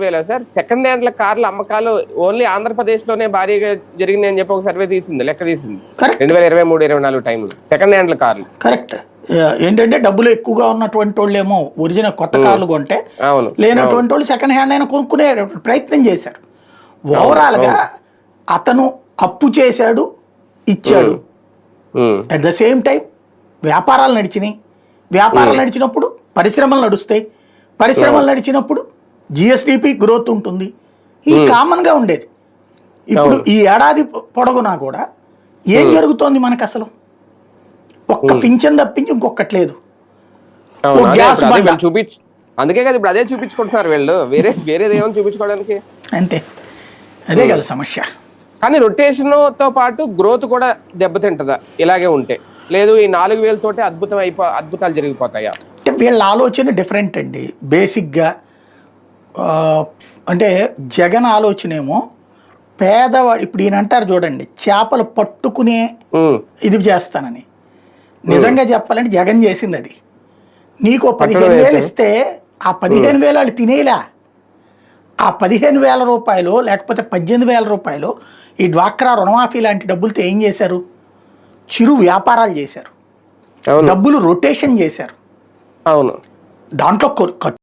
వేల sir second హ్యాండ్ల కార్ల అమ్మకాలు ఓన్లీ ఆంధ్రప్రదేశ్ లోనే భారీగా జరిగింది అని చెప్పి ఒక సర్వే తీసింది, లెక్క తీసింది 2023-24 టైంలో సెకండ్ హ్యాండ్ల కార్లు. కరెక్ట్. ఏంటంటే డబ్బులు ఎక్కువగా ఉన్నటువంటి వాళ్ళు ఏమో ఒరిజినల్ కొత్త కార్లు కొంటే, లేనటువంటి వాళ్ళు సెకండ్ హ్యాండ్ అయినా కొనుక్కునే ప్రయత్నం చేశారు. ఓవరాల్ గా అతను అప్పు చేశాడు, ఇచ్చాడు. అట్ ద సేమ్ టైం వ్యాపారాలు నడిచినాయి. వ్యాపారాలు నడిచినప్పుడు పరిశ్రమలు నడుస్తాయి. పరిశ్రమలు నడిచినప్పుడు జిఎస్డిపి గ్రోత్ ఉంటుంది. ఈ కామన్ గా ఉండేది. ఇప్పుడు ఈ ఏడాది పొడవునా కూడా ఏం జరుగుతోంది మనకు అసలు? ఒక్క పింఛన్ తప్పించి ఇంకొకటి లేదు. గ్యాస్ అందుకే కదా ఇప్పుడు అదే చూపించుకుంటున్నారు వీళ్ళు, వేరేది ఏమో చూపించుకోవడానికి. అంతే, అదే కదా సమస్య. కానీ రొటేషన్ తో పాటు గ్రోత్ కూడా దెబ్బతింటదా ఇలాగే ఉంటే? లేదు ఈ 4,000 తోటే అద్భుతాలు జరిగిపోతాయా? అంటే వీళ్ళ ఆలోచన డిఫరెంట్ అండి. బేసిక్గా అంటే జగన్ ఆలోచన ఏమో పేదవాడు. ఇప్పుడు ఈయన అంటారు చూడండి, చేపలు పట్టుకునే ఇది చేస్తానని. నిజంగా చెప్పాలంటే జగన్ చేసింది అది. నీకు 15,000 ఇస్తే ఆ 15,000 వాళ్ళు తినేలా. ఆ 15,000 రూపాయలు లేకపోతే 18,000 రూపాయలు ఈ డ్వాక్రా రుణమాఫీ లాంటి డబ్బులతో ఏం చేశారు? చిరు వ్యాపారాలు చేశారు, డబ్బులు రొటేషన్ చేశారు. అవును, దాంట్లో